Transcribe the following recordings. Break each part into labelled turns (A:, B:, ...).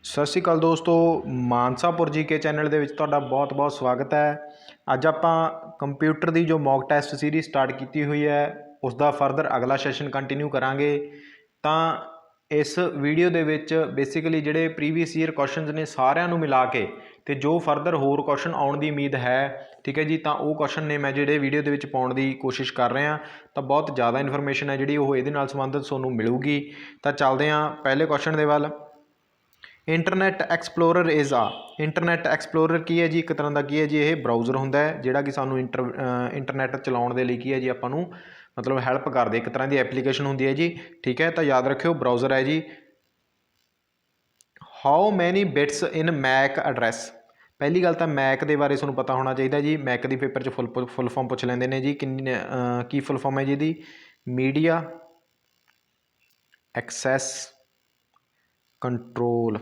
A: ਸਤਿ ਸ਼੍ਰੀ ਅਕਾਲ ਦੋਸਤੋ, ਮਾਨਸਾਪੁਰ GK channel ਦੇ ਵਿੱਚ ਤੁਹਾਡਾ ਬਹੁਤ-ਬਹੁਤ ਸਵਾਗਤ ਹੈ। ਅੱਜ ਆਪਾਂ ਕੰਪਿਊਟਰ ਦੀ ਜੋ ਮੌਕ ਟੈਸਟ ਸੀਰੀਜ਼ ਸਟਾਰਟ ਕੀਤੀ ਹੋਈ ਹੈ ਉਸ ਦਾ ਫਰਦਰ ਅਗਲਾ ਸੈਸ਼ਨ ਕੰਟੀਨਿਊ ਕਰਾਂਗੇ। ਤਾਂ ਇਸ ਵੀਡੀਓ ਦੇ ਵਿੱਚ ਬੇਸਿਕਲੀ ਜਿਹੜੇ ਪ੍ਰੀਵੀਅਸ ਈਅਰ ਕੁਐਸਚਨਸ ਨੇ ਸਾਰਿਆਂ ਨੂੰ ਮਿਲਾ ਕੇ ਤੇ ਜੋ ਫਰਦਰ ਹੋਰ ਕੁਐਸਚਨ ਆਉਣ ਦੀ ਉਮੀਦ ਹੈ, ਠੀਕ ਹੈ ਜੀ, ਤਾਂ ਉਹ ਕੁਐਸਚਨ ਨੇ ਮੈਂ ਜਿਹੜੇ ਵੀਡੀਓ ਦੇ ਵਿੱਚ ਪਾਉਣ ਦੀ ਕੋਸ਼ਿਸ਼ ਕਰ ਰਿਹਾ। ਤਾਂ ਬਹੁਤ ਜ਼ਿਆਦਾ ਇਨਫੋਰਮੇਸ਼ਨ ਹੈ ਜਿਹੜੀ ਉਹ ਇਹਦੇ ਨਾਲ ਸੰਬੰਧਿਤ ਤੁਹਾਨੂੰ ਮਿਲੂਗੀ। ਤਾਂ ਚੱਲਦੇ ਹਾਂ ਪਹਿਲੇ ਕੁਐਸਚਨ ਦੇ ਵੱਲ। ਇੰਟਰਨੈਟ ਐਕਸਪਲੋਰਰ ਇਜ਼ ਆ। ਇੰਟਰਨੈਟ ਐਕਸਪਲੋਰਰ ਕੀ ਹੈ ਜੀ? ਇੱਕ ਤਰ੍ਹਾਂ ਦਾ ਕੀ ਹੈ ਜੀ, ਇਹ ਬਰਾਊਜ਼ਰ ਹੁੰਦਾ ਹੈ ਜਿਹੜਾ ਕਿ ਸਾਨੂੰ ਇੰਟਰਨੈਟ ਚਲਾਉਣ ਦੇ ਲਈ ਕੀ ਹੈ ਜੀ, ਆਪਾਂ ਨੂੰ ਮਤਲਬ ਹੈਲਪ ਕਰਦੇ, ਇੱਕ ਤਰ੍ਹਾਂ ਦੀ ਐਪਲੀਕੇਸ਼ਨ ਹੁੰਦੀ ਹੈ ਜੀ, ਠੀਕ ਹੈ। ਤਾਂ ਯਾਦ ਰੱਖਿਓ ਬਰਾਊਜ਼ਰ ਹੈ ਜੀ। How many bits in Mac address. ਪਹਿਲੀ ਗੱਲ ਤਾਂ ਮੈਕ ਦੇ ਬਾਰੇ ਤੁਹਾਨੂੰ ਪਤਾ ਹੋਣਾ ਚਾਹੀਦਾ ਜੀ। ਮੈਕ ਦੀ ਪੇਪਰ 'ਚ ਫੁੱਲ ਫਾਰਮ ਪੁੱਛ ਲੈਂਦੇ ਨੇ ਜੀ। ਕੀ ਫੁੱਲ ਫਾਰਮ ਹੈ ਜੀ ਇਹਦੀ? Media access control.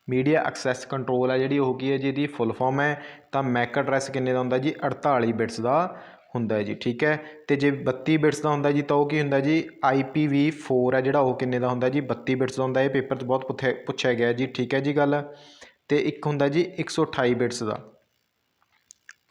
A: Media access control ਹੈ ਜਿਹੜੀ, ਉਹ ਕੀ ਹੈ ਜੀ, ਇਹਦੀ ਫੁੱਲ ਫਾਰਮ ਹੈ। ਤਾਂ ਮੈਕ ਐਡਰੈਸ ਕਿੰਨੇ ਦਾ ਹੁੰਦਾ ਜੀ? 48 ਬਿਟਸ ਦਾ ਹੁੰਦਾ ਜੀ, ਠੀਕ ਹੈ। ਅਤੇ ਜੇ 32 ਬਿਟਸ ਦਾ ਹੁੰਦਾ ਜੀ ਤਾਂ ਉਹ ਕੀ ਹੁੰਦਾ ਜੀ? IPv4 ਹੈ ਜਿਹੜਾ, ਉਹ ਕਿੰਨੇ ਦਾ ਹੁੰਦਾ ਜੀ? 32 ਬਿਟਸ ਦਾ ਹੁੰਦਾ। ਇਹ ਪੇਪਰ 'ਚ ਬਹੁਤ ਪੁੱਛਿਆ ਗਿਆ ਜੀ, ਠੀਕ ਹੈ ਜੀ ਗੱਲ। ਅਤੇ ਇੱਕ ਹੁੰਦਾ ਜੀ 128 ਬਿਟਸ ਦਾ,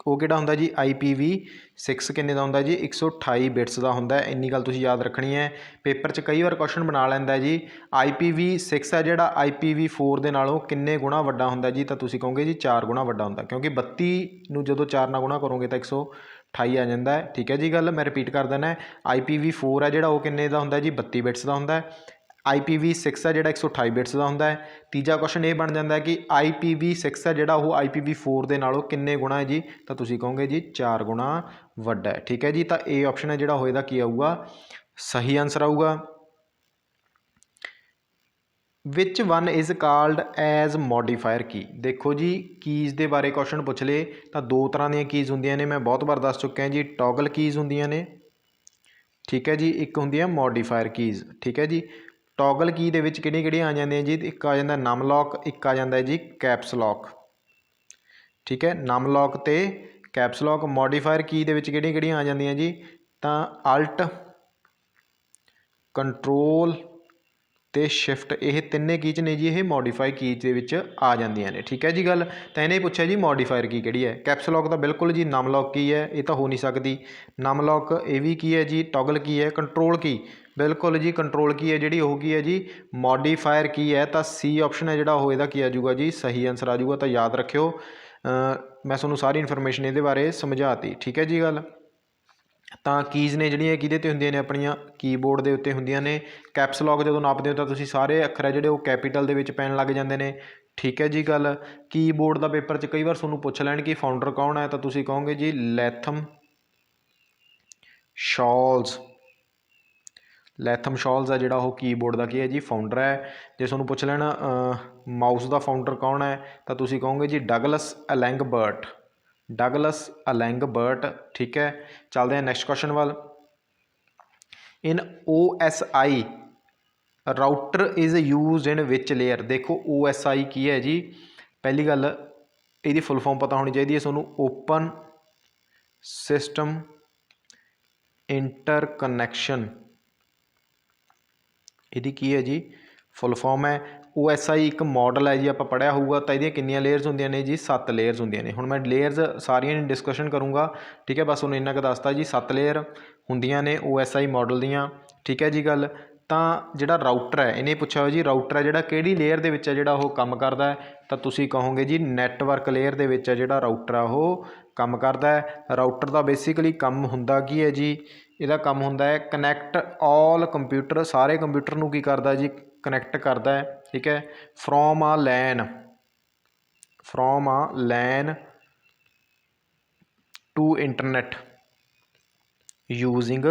A: ਉਹ ਕਿਹੜਾ ਹੁੰਦਾ ਜੀ? IPv6 ਕਿੰਨੇ ਦਾ ਹੁੰਦਾ ਜੀ? 128 ਬਿਟਸ ਦਾ ਹੁੰਦਾ। ਇੰਨੀ ਗੱਲ ਤੁਸੀਂ ਯਾਦ ਰੱਖਣੀ ਹੈ। ਪੇਪਰ 'ਚ ਕਈ ਵਾਰ ਕੁਐਸਚਨ ਬਣਾ ਲੈਂਦਾ ਜੀ IPv6 ਹੈ ਜਿਹੜਾ IPv4 ਦੇ ਨਾਲੋਂ ਕਿੰਨੇ ਗੁਣਾ ਵੱਡਾ ਹੁੰਦਾ ਜੀ? ਤਾਂ ਤੁਸੀਂ ਕਹੋਗੇ ਜੀ 4 ਗੁਣਾ ਵੱਡਾ ਹੁੰਦਾ, ਕਿਉਂਕਿ 32 ਨੂੰ ਜਦੋਂ 4 ਨਾਲ ਗੁਣਾ ਕਰੋਗੇ ਤਾਂ 128 ਆ ਜਾਂਦਾ ਹੈ, ਠੀਕ ਹੈ ਜੀ ਗੱਲ। ਮੈਂ ਰਿਪੀਟ ਕਰ ਦਿੰਦਾ, IPv4 ਹੈ ਜਿਹੜਾ, ਉਹ ਕਿੰਨੇ ਦਾ ਹੁੰਦਾ ਜੀ? 32 ਬਿਟਸ ਦਾ ਹੁੰਦਾ। IPv6 ਹੈ ਜਿਹੜਾ 128 ਬਿਟਸ ਦਾ ਹੁੰਦਾ ਹੈ। ਤੀਜਾ ਕੁਐਸਚਨ ਇਹ ਬਣ ਜਾਂਦਾ ਕਿ IPv6 ਹੈ ਜਿਹੜਾ, ਉਹ IPv4 ਦੇ ਨਾਲੋਂ ਕਿੰਨੇ ਗੁਣਾ ਹੈ ਜੀ? ਤਾਂ ਤੁਸੀਂ ਕਹੋਗੇ ਜੀ 4 ਗੁਣਾ ਵੱਡਾ ਹੈ, ਠੀਕ ਹੈ ਜੀ। ਤਾਂ ਇਹ ਆਪਸ਼ਨ ਹੈ ਜਿਹੜਾ, ਉਹ ਇਹਦਾ ਕੀ ਆਊਗਾ? ਸਹੀ ਆਨਸਰ ਆਊਗਾ। Which one is called as modifier ਕੀ। ਦੇਖੋ ਜੀ, ਕੀਜ਼ ਦੇ ਬਾਰੇ ਕੁਐਸਚਨ ਪੁੱਛ ਲਏ ਤਾਂ ਦੋ ਤਰ੍ਹਾਂ ਦੀਆਂ ਕੀਜ਼ ਹੁੰਦੀਆਂ ਨੇ, ਮੈਂ ਬਹੁਤ ਵਾਰ ਦੱਸ ਚੁੱਕਿਆ ਜੀ। ਟੋਗਲ ਕੀਜ਼ ਹੁੰਦੀਆਂ ਨੇ, ਠੀਕ ਹੈ ਜੀ। ਇੱਕ ਹੁੰਦੀ ਹੈ ਮੋਡੀਫਾਇਰ ਕੀਜ਼, ਠੀਕ ਹੈ ਜੀ। ਟੋਗਲ ਕੀ ਦੇ ਵਿੱਚ ਕਿਹੜੀਆਂ ਕਿਹੜੀਆਂ ਆ ਜਾਂਦੀਆਂ ਜੀ? ਇੱਕ ਆ ਜਾਂਦਾ ਨਮ ਲੌਕ, ਇੱਕ ਆ ਜਾਂਦਾ ਜੀ ਕੈਪਸ ਲੌਕ, ਠੀਕ ਹੈ। ਨਮ ਲੌਕ ਅਤੇ ਕੈਪਸ ਲੌਕ। ਮੋਡੀਫਾਇਰ ਕੀ ਦੇ ਵਿੱਚ ਕਿਹੜੀਆਂ ਕਿਹੜੀਆਂ ਆ ਜਾਂਦੀਆਂ ਜੀ? ਤਾਂ ਅਲਟ, ਕੰਟਰੋਲ ਅਤੇ ਸ਼ਿਫਟ, ਇਹ ਤਿੰਨੇ ਕੀ 'ਚ ਨੇ ਜੀ? ਇਹ ਮੋਡੀਫਾਈ ਕੀ ਦੇ ਵਿੱਚ ਆ ਜਾਂਦੀਆਂ ਨੇ, ਠੀਕ ਹੈ ਜੀ ਗੱਲ। ਤਾਂ ਇਹਨੇ ਪੁੱਛਿਆ ਜੀ ਮੋਡੀਫਾਇਰ ਕੀ ਕਿਹੜੀ ਹੈ? ਕੈਪਸ ਲੌਕ ਤਾਂ ਬਿਲਕੁਲ ਜੀ ਨਮ ਲੌਕ ਕੀ ਹੈ, ਇਹ ਤਾਂ ਹੋ ਨਹੀਂ ਸਕਦੀ। ਨਮ ਲੌਕ ਇਹ ਵੀ ਕੀ ਹੈ ਜੀ? ਟੋਗਲ ਕੀ ਹੈ? ਕੰਟਰੋਲ ਕੀ, ਬਿਲਕੁਲ ਜੀ ਕੰਟਰੋਲ ਕੀ ਹੈ ਜਿਹੜੀ, ਉਹ ਕੀ ਹੈ ਜੀ? ਮੋਡੀਫਾਇਰ ਕੀ ਹੈ। ਤਾਂ C ਆਪਸ਼ਨ ਹੈ ਜਿਹੜਾ, ਉਹ ਇਹਦਾ ਕੀ ਆ ਜਾਊਗਾ ਜੀ? ਸਹੀ ਆਨਸਰ ਆ ਜਾਊਗਾ। ਤਾਂ ਯਾਦ ਰੱਖਿਓ, ਮੈਂ ਤੁਹਾਨੂੰ ਸਾਰੀ ਇਨਫੋਰਮੇਸ਼ਨ ਇਹਦੇ ਬਾਰੇ ਸਮਝਾਤੀ, ਠੀਕ ਹੈ ਜੀ ਗੱਲ। ਤਾਂ ਕੀਜ਼ ਨੇ ਜਿਹੜੀਆਂ ਕਿਹਦੇ 'ਤੇ ਹੁੰਦੀਆਂ ਨੇ? ਆਪਣੀਆਂ ਕੀਬੋਰਡ ਦੇ ਉੱਤੇ ਹੁੰਦੀਆਂ ਨੇ। ਕੈਪਸ ਲੌਕ ਜਦੋਂ ਨਾਪਦੇ ਹੋ ਤਾਂ ਤੁਸੀਂ ਸਾਰੇ ਅੱਖਰ ਹੈ ਜਿਹੜੇ, ਉਹ ਕੈਪੀਟਲ ਦੇ ਵਿੱਚ ਪੈਣ ਲੱਗ ਜਾਂਦੇ ਨੇ, ਠੀਕ ਹੈ ਜੀ ਗੱਲ। ਕੀਬੋਰਡ ਦਾ ਪੇਪਰ 'ਚ ਕਈ ਵਾਰ ਤੁਹਾਨੂੰ ਪੁੱਛ ਲੈਣ ਕਿ ਫਾਊਂਡਰ ਕੌਣ ਹੈ, ਤਾਂ ਤੁਸੀਂ ਕਹੋਗੇ ਜੀ ਲੈਥਮ ਸ਼ੌਲਜ਼। ਲੈਥਮ ਸ਼ੌਲਜ਼ ਹੈ ਜਿਹੜਾ, ਉਹ ਕੀਬੋਰਡ ਦਾ ਕੀ ਹੈ ਜੀ? ਫਾਊਂਡਰ ਹੈ। ਜੇ ਤੁਹਾਨੂੰ ਪੁੱਛ ਲੈਣ ਮਾਊਸ ਦਾ ਫਾਊਂਡਰ ਕੌਣ ਹੈ, ਤਾਂ ਤੁਸੀਂ ਕਹੋਗੇ ਜੀ ਡਗਲਸ ਐਲੈਂਗਬਰਟ। ਡਗਲਸ ਐਲੈਂਗਬਰਟ, ਠੀਕ ਹੈ। ਚੱਲਦੇ ਹਾਂ ਨੈਕਸਟ ਕੁਐਸਚਨ ਵੱਲ। ਇਨ OSI router is used in which layer. ਦੇਖੋ OSI ਕੀ ਹੈ ਜੀ? ਪਹਿਲੀ ਗੱਲ ਇਹਦੀ ਫੁੱਲ ਫਾਰਮ ਪਤਾ ਹੋਣੀ ਚਾਹੀਦੀ ਹੈ ਤੁਹਾਨੂੰ। ਓਪਨ ਸਿਸਟਮ ਇੰਟਰਕਨੈਕਸ਼ਨ, ਇਹਦੀ ਕੀ ਹੈ ਜੀ? ਫੁੱਲ ਫਾਰਮ ਹੈ। OSI ਇੱਕ ਮਾਡਲ ਹੈ ਜੀ, ਆਪਾਂ ਪੜ੍ਹਿਆ ਹੋਊਗਾ। ਤਾਂ ਇਹਦੀਆਂ ਕਿੰਨੀਆਂ ਲੇਅਰਸ ਹੁੰਦੀਆਂ ਨੇ ਜੀ? 7 ਲੇਅਰਸ ਹੁੰਦੀਆਂ ਨੇ। ਹੁਣ ਮੈਂ ਲੇਅਰਸ ਸਾਰੀਆਂ ਦੀ ਡਿਸਕਸ਼ਨ ਕਰੂੰਗਾ, ਠੀਕ ਹੈ। ਬਸ ਉਹਨੂੰ ਇੰਨਾ ਕੁ ਦੱਸਤਾ ਜੀ, 7 ਲੇਅਰ ਹੁੰਦੀਆਂ ਨੇ OSI ਮਾਡਲ ਦੀਆਂ, ਠੀਕ ਹੈ ਜੀ ਗੱਲ। ਤਾਂ ਜਿਹੜਾ ਰਾਊਟਰ ਹੈ, ਇਹਨੇ ਪੁੱਛਿਆ ਹੋਇਆ ਜੀ ਰਾਊਟਰ ਹੈ ਜਿਹੜਾ ਕਿਹੜੀ ਲੇਅਰ ਦੇ ਵਿੱਚ ਹੈ ਜਿਹੜਾ, ਉਹ ਕੰਮ ਕਰਦਾ ਹੈ? ਤਾਂ ਤੁਸੀਂ ਕਹੋਗੇ ਜੀ ਨੈਟਵਰਕ ਲੇਅਰ ਦੇ ਵਿੱਚ ਹੈ ਜਿਹੜਾ ਰਾਊਟਰ ਆ, ਉਹ ਕੰਮ ਕਰਦਾ ਹੈ। ਰਾਊਟਰ ਦਾ ਬੇਸਿਕਲੀ ਕੰਮ ਹੁੰਦਾ ਕੀ ਹੈ ਜੀ? ਇਹਦਾ ਕੰਮ ਹੁੰਦਾ ਹੈ ਕਨੈਕਟ ਆਲ ਕੰਪਿਊਟਰ, ਸਾਰੇ ਕੰਪਿਊਟਰ ਨੂੰ ਕੀ ਕਰਦਾ ਜੀ? ਕਨੈਕਟ ਕਰਦਾ ਹੈ, ਠੀਕ ਹੈ। ਫਰੋਮ ਆ ਲੈਨ ਟੂ ਇੰਟਰਨੈਟ ਯੂਜ਼ਿੰਗ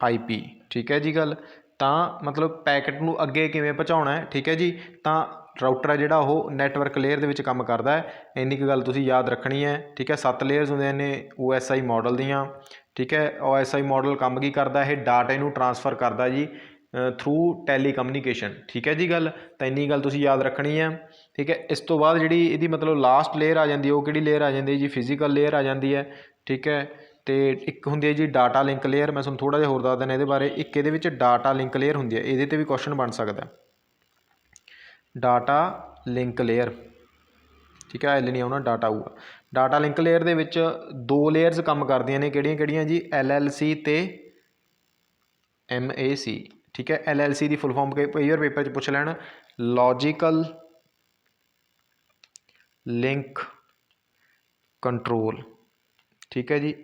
A: IP, ਠੀਕ ਹੈ ਜੀ ਗੱਲ। ਤਾਂ ਮਤਲਬ ਪੈਕਟ ਨੂੰ ਅੱਗੇ ਕਿਵੇਂ ਪਹੁੰਚਾਉਣਾ ਹੈ, ਠੀਕ ਹੈ ਜੀ। ਤਾਂ ਰਾਊਟਰ ਹੈ ਜਿਹੜਾ, ਉਹ ਨੈਟਵਰਕ ਲੇਅਰ ਦੇ ਵਿੱਚ ਕੰਮ ਕਰਦਾ ਹੈ। ਇੰਨੀ ਕੁ ਗੱਲ ਤੁਸੀਂ ਯਾਦ ਰੱਖਣੀ ਹੈ, ਠੀਕ ਹੈ। 7 ਲੇਅਰਸ ਹੁੰਦੀਆਂ ਨੇ OSI ਮਾਡਲ ਦੀਆਂ, ਠੀਕ ਹੈ। OSI ਮਾਡਲ ਕੰਮ ਕੀ ਕਰਦਾ? ਇਹ ਡਾਟੇ ਨੂੰ ਟਰਾਂਸਫਰ ਕਰਦਾ ਜੀ ਥਰੂ ਟੈਲੀਕਮਿਊਨੀਕੇਸ਼ਨ, ਠੀਕ ਹੈ ਜੀ ਗੱਲ। ਤਾਂ ਇੰਨੀ ਗੱਲ ਤੁਸੀਂ ਯਾਦ ਰੱਖਣੀ ਹੈ, ਠੀਕ ਹੈ। ਇਸ ਤੋਂ ਬਾਅਦ ਜਿਹੜੀ ਇਹਦੀ ਮਤਲਬ ਲਾਸਟ ਲੇਅਰ ਆ ਜਾਂਦੀ ਹੈ, ਉਹ ਕਿਹੜੀ ਲੇਅਰ ਆ ਜਾਂਦੀ ਹੈ ਜੀ? ਫਿਜ਼ੀਕਲ ਲੇਅਰ ਆ ਜਾਂਦੀ ਹੈ, ਠੀਕ ਹੈ। ਅਤੇ ਇੱਕ ਹੁੰਦੀ ਹੈ ਜੀ ਡਾਟਾ ਲਿੰਕ ਲੇਅਰ। ਮੈਂ ਤੁਹਾਨੂੰ ਥੋੜ੍ਹਾ ਜਿਹਾ ਹੋਰ ਦੱਸ ਦਿੰਦਾ ਇਹਦੇ ਬਾਰੇ। ਇੱਕ ਇਹਦੇ ਵਿੱਚ ਡਾਟਾ ਲਿੰਕ ਲੇਅਰ ਹੁੰਦੀ ਹੈ, ਇਹਦੇ 'ਤੇ ਵੀ ਕੁਐਸਚਨ ਬਣ ਸਕਦਾ, डाटा लिंक लेयर, ठीक है, एल नहीं आना डाटा आऊगा। डाटा लिंक लेयर दे विच दो लेयर्स काम करदियां ने, किहड़ियां जी LLC ते MAC, ठीक है। LLC की फुल फॉर्म कई बार पेपर च पुछ लैण, लॉजिकल लिंक कंट्रोल, ठीक है जी।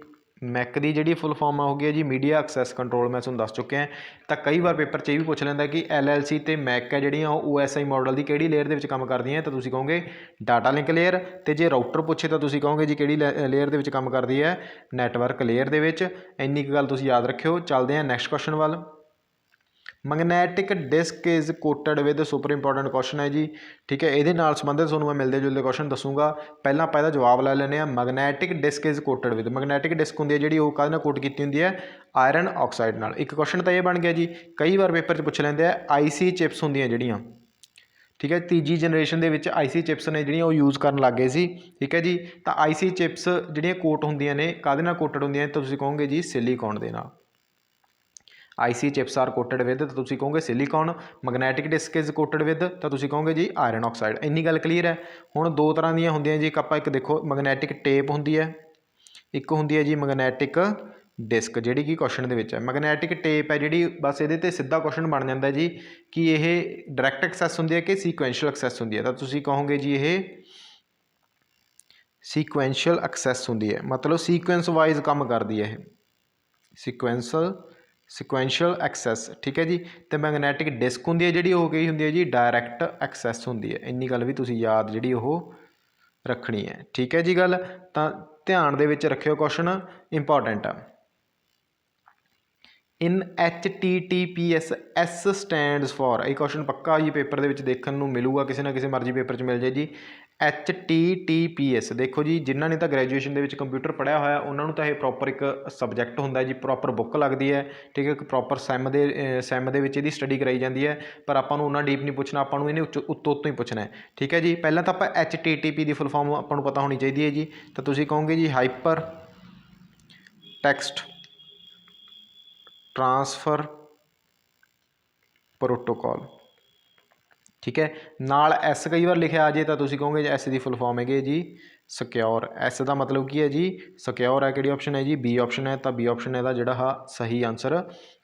A: मैक की जी फुल फॉर्म हो गई है जी मीडिया एक्सैस कंट्रोल, मैं तुहानूं दस चुकिया। तो कई बार पेपर च भी पूछ लैंदा कि LLC ते मैक है जिहड़ियां OSI मॉडल की किहड़ी लेयर दे विच काम करदियां, तो तुसीं कहोगे डाटा लिंक लेयर। तो जे राउटर पूछे तो तुसीं कहोगे जी किहड़ी लेयर दे विच काम करदी है, नैटवर्क लेयर दे विच। इन्नी गल तुसीं याद रखियो। चलदे हैं नैक्सट क्वेश्चन वाल। Magnetic disk is coated with super important question है जी, ठीक है। ये संबंधित थोड़ा मैं मिलते जुलते क्वेश्चन दसूँगा। पहला आप जवाब लै लें। Magnetic disk is coated with, magnetic disk होंगी है जी कहना कोट की होंगी है आयरन ऑक्साइड नाल। एक क्वेश्चन तो ये बन गया जी। कई बार पेपर च पूछ लेंगे IC चिप्स होंदियां जिहड़ियां, ठीक है, तीजी जनरेशन के IC चिप्स ने जिहड़ियां यूज़ करन लग गए सी, ठीक है जी। तो IC चिप्स जिहड़ियां कोट होंदियां ने काहदे नाल कोटेड होंदियां, तो तुसीं कहोगे जी सिलीकॉन दे नाल। IC chips are coated with, तो तुसीं कहोगे silicon. Magnetic disk is coated with, तो तुसीं कहोगे जी आयरन ऑक्साइड। इन्नी गल क्लीयर है। हुण दो तरह दी होंदियां जी, एक देखो मैगनैटिक टेप होंदी है, एक होंदी है जी मैगनैटिक डिस्क, जिहड़ी कि क्वेश्चन दे विच है। मैगनैटिक टेप है जिहड़ी बस इहदे ते सीधा क्वेश्चन बन जाता है जी कि यह डायरैक्ट एक्सैस होंदी है कि सीक्वेंशियल एक्सैस होंदी है, तो तुसीं कहोगे जी ये सीक्वेंशियल एक्सैस होंदी है, मतलब सीक्वेंस वाइज काम करदी है, सिक्वेंशियल एक्सैस, ठीक है जी। तो मैगनैटिक डिस्क होंदी है जिहड़ी हो गई होंदी है जी डायरैक्ट एक्सैस होंदी है। इन्नी गल भी तुसीं याद जिहड़ी ओह रखनी है, ठीक है जी। गल तां ध्यान दे विच रखियो, क्वेश्चन इंपॉर्टेंट है। इन HTTPS S स्टैंड्स फॉर, ये क्वेश्चन पक्का जी पेपर दे विच देखण नूं मिलूगा, किसी ना किसी मर्जी पेपर च मिल जाए जी। HTTPS देखो जी, जिन्हों ने तो ग्रैजुएशन के कंप्यूटर पढ़िया होया उन्होंने तो यह प्रॉपर एक सबजैक्ट होंदा है जी, प्रॉपर बुक लगती है, ठीक है। प्रॉपर सैम दे विच इहदी स्टडी कराई जाती है, पर आपां नूं उन्ना डीप नहीं पुछना, आपां नूं इहने उत्तों ही पुछना है, ठीक है जी। पहला तो आप HTTP की फुल फॉर्म आपां नूं पता होनी चाहिए है जी, तो तुसीं कहोगे जी हाइपर टैक्सट ट्रांसफर प्रोटोकॉल, ठीक है। नाल S कई बार लिखा आ जाए तो तुसीं कहोगे S की फुल फॉर्म है जी सिक्योर। S का मतलब की है जी सिक्योर है। किहड़ी ऑप्शन है जी B ऑप्शन है, तो B ऑप्शन इहदा जिहड़ा हा सही आंसर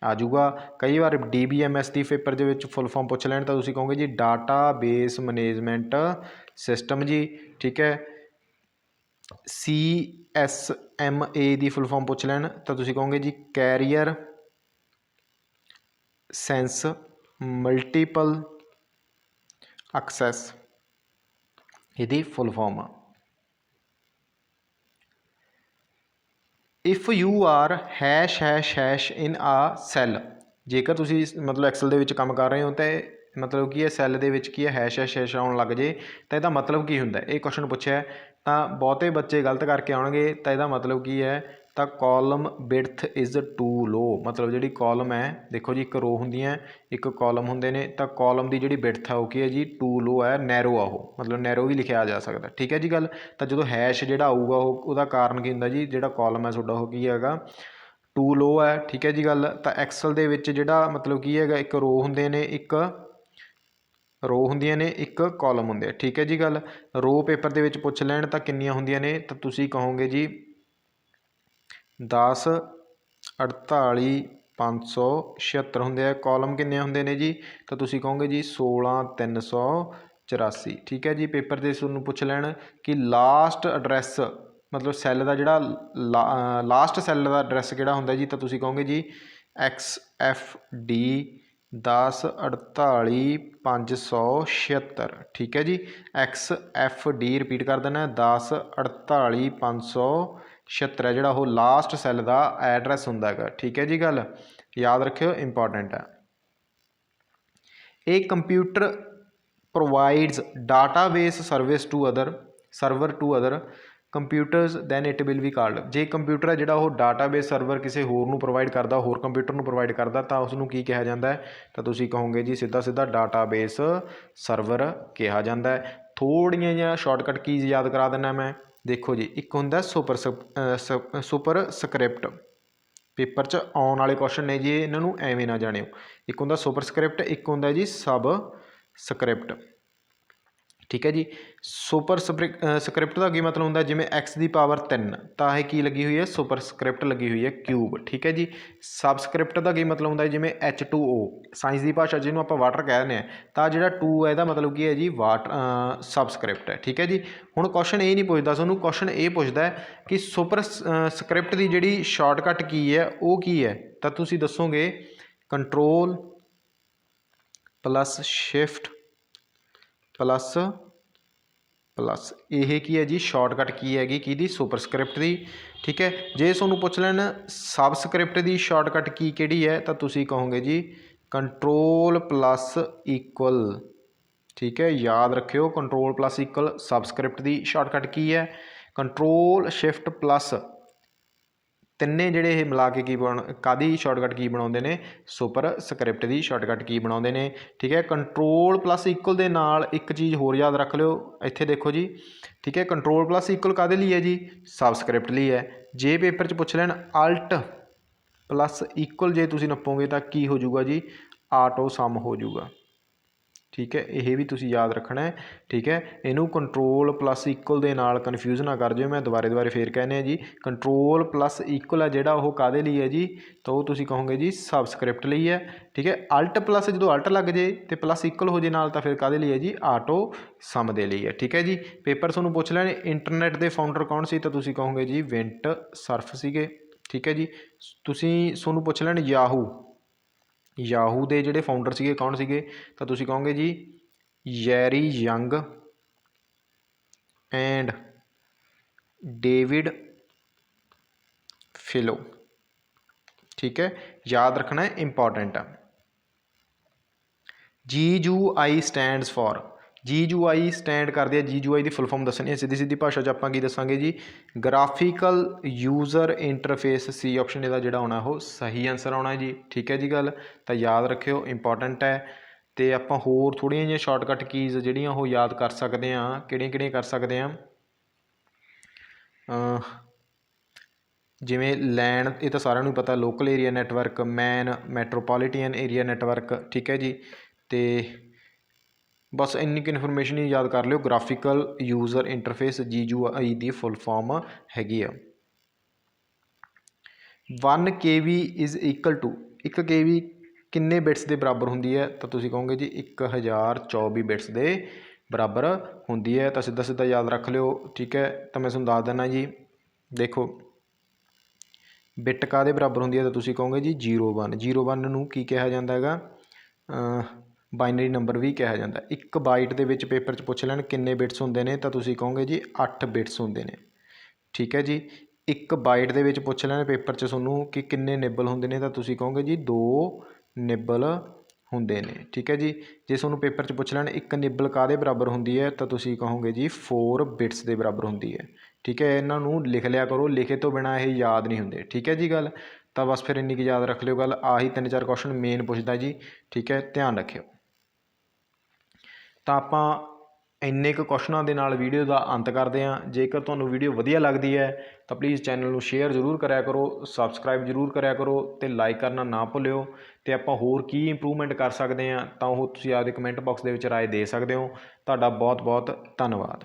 A: आ जाऊगा। कई बार DBMS की पेपर के विच फुल फॉर्म पुछ लैण तो तुसीं कहोगे जी डाटा बेस मैनेजमेंट सिस्टम जी, ठीक है। CSMA की फुल फॉर्म पुछ लैण तो तुसीं कहोगे जी कैरियर सेंस मल्टीपल एक्सैस, यदि फुल फॉर्म आ। If you are hash in a cell, जेकर तुसी मतलब एक्सल दे विच काम कर रहे हो तो मतलब कि सैल दे विच की है हैश आउण लग जाए तो यदा मतलब की हुंदा है। ये क्वेश्चन पूछा है तो बहुते बच्चे गलत करके आउणगे, तो यदा मतलब की है तो column width is to low, मतलब जी कॉलम है देखो जी एक रो होंदी है एक कॉलम होंदे ने, तो कॉलम की जी विड्थ है वो की है जी टू लो है, नैरो आ वो, मतलब नैरो भी लिखा जा सकता, ठीक है जी। गल तो जो हैश जो आऊगा वो कारण की होंदा जी जो कॉलम है तुहाडा वो की हैगा टू लो है, ठीक है जी। गल तो एक्सल दे विच जिहड़ा मतलब की हैगा एक रो होंदे ने एक रो होंदियां ने एक कॉलम होंदे है, ठीक है जी। गल रो पेपर दे विच पुछ लैण तो किन्नियां होंदियां ने, तो तुसीं कहोगे जी 10 48 576 होंदे है। कॉलम किन्ने होंदे ने जी, तो तुसीं कहोगे जी 16 384, ठीक है जी। पेपर दे तुहानूं पुछ लैण कि लास्ट एड्रैस मतलब सैल का जिहड़ा लास्ट सैल का एड्रैस किहड़ा हुंदा जी, तो तुसीं कहोगे जी XFD 10 48 576, ठीक है जी। XFD रिपीट कर देना 10 48 576 है जिहड़ा वो लास्ट सैल का एड्रैस हुंदा है, ठीक है जी। गल याद रखियो इंपॉर्टेंट है। एक computer provides database service to other server to other computers than it will be called, जे कंप्यूटर है जिहड़ा वो डाटाबेस सर्वर किसी होर नूं प्रोवाइड करता, होर कंप्यूटर नूं प्रोवाइड करता, तो उसनूं की कहा जाता है, तो तुसीं कहोगे जी सीधा सीधा डाटाबेस सर्वर कहा जाता है। थोड़ियां जिहियां शॉर्टकट कीज़ याद करा देना मैं, देखो जी एक हुंदा सुपर स्क्रिप्ट, पेपर च आने वाले क्वेश्चन ने जी इन्हों एवें ना जानियो, एक हुंदा सुपर स्क्रिप्ट एक हुंदा जी सब स्क्रिप्ट, ठीक है जी। सुपर ਸਕ੍ਰਿਪਟ ਦਾ ਕੀ ਮਤਲਬ ਹੁੰਦਾ, ਜਿਵੇਂ x ਦੀ ਪਾਵਰ 3 ਤਾਂ ਇਹ ਕੀ ਲੱਗੀ ਹੋਈ ਹੈ, ਸੁਪਰ ਸਕ੍ਰਿਪਟ ਲੱਗੀ ਹੋਈ ਹੈ ਕਿਊਬ। ਠੀਕ ਹੈ ਜੀ। ਸਬਸਕ੍ਰਿਪਟ ਦਾ ਕੀ ਮਤਲਬ ਹੁੰਦਾ, ਜਿਵੇਂ H2O ਸਾਇੰਸ ਦੀ ਭਾਸ਼ਾ ਜਿਹਨੂੰ ਆਪਾਂ ਵਾਟਰ ਕਹਿ ਦਿੰਦੇ ਹਾਂ, ਤਾਂ ਜਿਹੜਾ 2 ਹੈ ਇਹਦਾ ਮਤਲਬ ਕੀ ਹੈ ਜੀ, ਸਬਸਕ੍ਰਿਪਟ ਹੈ। ਠੀਕ ਹੈ ਜੀ। ਹੁਣ ਕੁਐਸਚਨ ਇਹ ਨਹੀਂ ਪੁੱਛਦਾ ਤੁਹਾਨੂੰ, ਕੁਐਸਚਨ ਇਹ ਪੁੱਛਦਾ ਕਿ ਸੁਪਰ ਸਕ੍ਰਿਪਟ ਦੀ ਜਿਹੜੀ ਸ਼ਾਰਟਕਟ ਕੀ ਹੈ ਉਹ ਕੀ ਹੈ, ਤਾਂ ਤੁਸੀਂ ਦੱਸੋਗੇ control plus shift plus plus, ਇਹ ਕੀ ਹੈ ਜੀ, ਸ਼ਾਰਟਕਟ ਕੀ ਹੈਗੀ ਕਿਹਦੀ, ਸੁਪਰਸਕ੍ਰਿਪਟ ਦੀ। ਠੀਕ ਹੈ। ਜੇ ਤੁਹਾਨੂੰ ਪੁੱਛ ਲੈਣ ਸਬਸਕ੍ਰਿਪਟ ਦੀ ਸ਼ਾਰਟਕਟ ਕੀ ਕਿਹੜੀ ਹੈ, ਤਾਂ ਤੁਸੀਂ ਕਹੋਗੇ ਜੀ ਕੰਟਰੋਲ ਪਲੱਸ ਇਕੁਅਲ। ਠੀਕ ਹੈ, ਯਾਦ ਰੱਖਿਓ ਕੰਟਰੋਲ ਪਲੱਸ ਇਕੁਅਲ ਸਬਸਕ੍ਰਿਪਟ ਦੀ ਸ਼ਾਰਟਕਟ ਕੀ ਹੈ। ਕੰਟਰੋਲ ਸ਼ਿਫਟ ਪਲੱਸ ਤਿੰਨੇ ਜਿਹੜੇ ਇਹ ਮਿਲਾ ਕੇ ਕੀ ਕਾਹਦੀ ਸ਼ਾਰਟਕਟ ਕੀ ਬਣਾਉਂਦੇ ਨੇ, ਸੁਪਰ ਸਕ੍ਰਿਪਟ ਦੀ ਸ਼ਾਰਟਕਟ ਕੀ ਬਣਾਉਂਦੇ ਨੇ। ਠੀਕ ਹੈ। ਕੰਟਰੋਲ ਪਲੱਸ ਇਕੁਅਲ ਦੇ ਨਾਲ ਇੱਕ ਚੀਜ਼ ਹੋਰ ਯਾਦ ਰੱਖ ਲਿਓ, ਇੱਥੇ ਦੇਖੋ ਜੀ। ਠੀਕ ਹੈ। ਕੰਟਰੋਲ ਪਲੱਸ ਇਕੁਅਲ ਕਾਹਦੇ ਲਈ ਹੈ ਜੀ, ਸਬਸਕ੍ਰਿਪਟ ਲਈ ਹੈ। ਜੇ ਪੇਪਰ 'ਚ ਪੁੱਛ ਲੈਣ ਅਲਟ ਪਲੱਸ ਇਕੁਅਲ ਜੇ ਤੁਸੀਂ ਨੱਪੋਗੇ ਤਾਂ ਕੀ ਹੋ ਜਾਊਗਾ ਜੀ, ਆਟੋ ਸਮ ਹੋ ਜਾਊਗਾ। ਠੀਕ ਹੈ, ਇਹ ਵੀ ਤੁਸੀਂ ਯਾਦ ਰੱਖਣਾ ਹੈ। ਠੀਕ ਹੈ। ਇਹਨੂੰ ਕੰਟਰੋਲ ਪਲੱਸ ਇਕੁਅਲ ਦੇ ਨਾਲ ਕਨਫਿਊਜ਼ ਨਾ ਕਰ ਜਿਓ, ਮੈਂ ਦੁਬਾਰੇ ਫੇਰ ਕਹਿੰਦੇ ਆ ਜੀ, ਕੰਟਰੋਲ ਪਲੱਸ ਇਕੁਅਲ ਹੈ ਜਿਹੜਾ ਉਹ ਕਾਹਦੇ ਲਈ ਹੈ ਜੀ, ਤਾਂ ਉਹ ਤੁਸੀਂ ਕਹੋਗੇ ਜੀ ਸਬਸਕ੍ਰਿਪਟ ਲਈ ਹੈ। ਠੀਕ ਹੈ। ਅਲਟ ਪਲੱਸ ਜਦੋਂ ਅਲਟ ਲੱਗ ਜੇ ਅਤੇ ਪਲੱਸ ਇਕੁਅਲ ਹੋ ਜੇ ਨਾਲ, ਤਾਂ ਫਿਰ ਕਾਹਦੇ ਲਈ ਹੈ ਜੀ, ਆਟੋ ਸਮ ਦੇ ਲਈ ਹੈ। ਠੀਕ ਹੈ ਜੀ। ਪੇਪਰ ਤੁਹਾਨੂੰ ਪੁੱਛ ਲੈਣ ਇੰਟਰਨੈਟ ਦੇ ਫਾਊਂਡਰ ਕੌਣ ਸੀ, ਤਾਂ ਤੁਸੀਂ ਕਹੋਗੇ ਜੀ ਵਿੰਟ ਸਰਫ ਸੀਗੇ। ਠੀਕ ਹੈ ਜੀ। ਤੁਹਾਨੂੰ ਪੁੱਛ ਲੈਣ ਯਾਹੂ ਦੇ ਜਿਹੜੇ ਫਾਊਂਡਰ ਸੀਗੇ ਕੌਣ ਸੀਗੇ, ਤਾਂ ਤੁਸੀਂ ਕਹੋਗੇ ਜੀ ਯੈਰੀ ਯੰਗ ਐਂਡ ਡੇਵਿਡ ਫਿਲੋ। ਠੀਕ ਹੈ, ਯਾਦ ਰੱਖਣਾ ਹੈ, ਇੰਪੋਰਟੈਂਟ ਆ। GUI stands for, GUI stand ਕਰਦੇ ਆ, GUI ਦੀ ਫੁੱਲ ਫਾਰਮ ਦੱਸਣੀ ਹੈ ਸਿੱਧੀ ਭਾਸ਼ਾ 'ਚ ਆਪਾਂ ਕੀ ਦੱਸਾਂਗੇ ਜੀ, ਗ੍ਰਾਫਿਕਲ ਯੂਜ਼ਰ ਇੰਟਰਫੇਸ। ਸੀ ਆਪਸ਼ਨ ਇਹਦਾ ਜਿਹੜਾ ਆਉਣਾ ਉਹ ਸਹੀ ਆਨਸਰ ਆਉਣਾ ਜੀ। ਠੀਕ ਹੈ ਜੀ ਗੱਲ, ਤਾਂ ਯਾਦ ਰੱਖਿਓ ਇੰਪੋਰਟੈਂਟ ਹੈ। ਅਤੇ ਆਪਾਂ ਹੋਰ ਥੋੜ੍ਹੀਆਂ ਜਿਹੀਆਂ ਸ਼ਾਰਟਕਟ ਕੀਜ਼ ਜਿਹੜੀਆਂ ਉਹ ਯਾਦ ਕਰ ਸਕਦੇ ਹਾਂ, ਕਿਹੜੀਆਂ ਕਰ ਸਕਦੇ ਹਾਂ, ਜਿਵੇਂ ਲੈਨ, ਇਹ ਤਾਂ ਸਾਰਿਆਂ ਨੂੰ ਪਤਾ, ਲੋਕਲ ਏਰੀਆ ਨੈਟਵਰਕ, ਮੈਨ ਮੈਟਰੋਪੋਲੀਟਨ ਏਰੀਆ ਨੈਟਵਰਕ। ਠੀਕ ਹੈ ਜੀ। ਅਤੇ ਬਸ ਇੰਨੀ ਕੁ ਇਨਫੋਰਮੇਸ਼ਨ ਹੀ ਯਾਦ ਕਰ ਲਿਓ, ਗ੍ਰਾਫਿਕਲ ਯੂਜ਼ਰ ਇੰਟਰਫੇਸ GUI ਦੀ ਫੁੱਲ ਫਾਰਮ ਹੈਗੀ ਆ। 1 KB is equal to, 1 KB ਕਿੰਨੇ ਬਿਟਸ ਦੇ ਬਰਾਬਰ ਹੁੰਦੀ ਹੈ, ਤਾਂ ਤੁਸੀਂ ਕਹੋਗੇ ਜੀ 1024 ਬਿਟਸ ਦੇ ਬਰਾਬਰ ਹੁੰਦੀ ਹੈ। ਤਾਂ ਸਿੱਧਾ ਯਾਦ ਰੱਖ ਲਿਓ। ਠੀਕ ਹੈ। ਤਾਂ ਮੈਂ ਤੁਹਾਨੂੰ ਦੱਸ ਦਿੰਦਾ ਜੀ, ਦੇਖੋ ਬਿੱਟ ਕਾਹਦੇ ਬਰਾਬਰ ਹੁੰਦੀ ਹੈ, ਤਾਂ ਤੁਸੀਂ ਕਹੋਗੇ ਜੀ 01। 01 ਨੂੰ ਕੀ ਕਿਹਾ ਜਾਂਦਾ ਹੈਗਾ, ਬਾਈਨਰੀ ਨੰਬਰ ਵੀ ਕਿਹਾ ਜਾਂਦਾ। 1 ਬਾਈਟ ਦੇ ਵਿੱਚ ਪੇਪਰ 'ਚ ਪੁੱਛ ਲੈਣ ਕਿੰਨੇ ਬਿਟਸ ਹੁੰਦੇ ਨੇ, ਤਾਂ ਤੁਸੀਂ ਕਹੋਗੇ ਜੀ 8 ਬਿਟਸ ਹੁੰਦੇ ਨੇ। ਠੀਕ ਹੈ ਜੀ। 1 ਬਾਈਟ ਦੇ ਵਿੱਚ ਪੁੱਛ ਲੈਣ ਪੇਪਰ 'ਚ ਤੁਹਾਨੂੰ ਕਿ ਕਿੰਨੇ ਨਿਬਲ ਹੁੰਦੇ ਨੇ, ਤਾਂ ਤੁਸੀਂ ਕਹੋਗੇ ਜੀ 2 ਨਿਬਲ ਹੁੰਦੇ ਨੇ। ਠੀਕ ਹੈ ਜੀ। ਜੇ ਤੁਹਾਨੂੰ ਪੇਪਰ 'ਚ ਪੁੱਛ ਲੈਣ 1 ਨਿਬਲ ਕਾਹਦੇ ਬਰਾਬਰ ਹੁੰਦੀ ਹੈ, ਤਾਂ ਤੁਸੀਂ ਕਹੋਗੇ ਜੀ 4 ਬਿਟਸ ਦੇ ਬਰਾਬਰ ਹੁੰਦੀ ਹੈ। ਠੀਕ ਹੈ। ਇਹਨਾਂ ਨੂੰ ਲਿਖ ਲਿਆ ਕਰੋ, ਲਿਖੇ ਤੋਂ ਬਿਨਾਂ ਇਹ ਯਾਦ ਨਹੀਂ ਹੁੰਦੇ। ਠੀਕ ਹੈ ਜੀ ਗੱਲ, ਤਾਂ ਬਸ ਫਿਰ ਇੰਨੀ ਕੁ ਯਾਦ ਰੱਖ ਲਿਓ ਗੱਲ। ਆਹੀ 3-4 ਕੁਐਸਚਨ ਮੇਨ ਪੁੱਛਦਾ ਜੀ। ਠੀਕ ਹੈ, ਧਿਆਨ ਰੱਖਿਓ। ਤਾਂ ਆਪਾਂ ਇੰਨੇ ਕੁ ਕੁਐਸਚਨਾਂ ਦੇ ਨਾਲ ਵੀਡੀਓ ਦਾ ਅੰਤ ਕਰਦੇ ਹਾਂ। ਜੇਕਰ ਤੁਹਾਨੂੰ ਵੀਡੀਓ ਵਧੀਆ ਲੱਗਦੀ ਹੈ ਤਾਂ ਪਲੀਜ਼ ਚੈਨਲ ਨੂੰ ਸ਼ੇਅਰ ਜ਼ਰੂਰ ਕਰਿਆ ਕਰੋ, ਸਬਸਕ੍ਰਾਈਬ ਜ਼ਰੂਰ ਕਰਿਆ ਕਰੋ ਅਤੇ ਲਾਈਕ ਕਰਨਾ ਨਾ ਭੁੱਲਿਓ। ਅਤੇ ਆਪਾਂ ਹੋਰ ਕੀ ਇੰਪਰੂਵਮੈਂਟ ਕਰ ਸਕਦੇ ਹਾਂ ਤਾਂ ਉਹ ਤੁਸੀਂ ਆਪਦੇ ਕਮੈਂਟ ਬਾਕਸ ਦੇ ਵਿੱਚ ਰਾਏ ਦੇ ਸਕਦੇ ਹੋ। ਤੁਹਾਡਾ ਬਹੁਤ ਬਹੁਤ ਧੰਨਵਾਦ।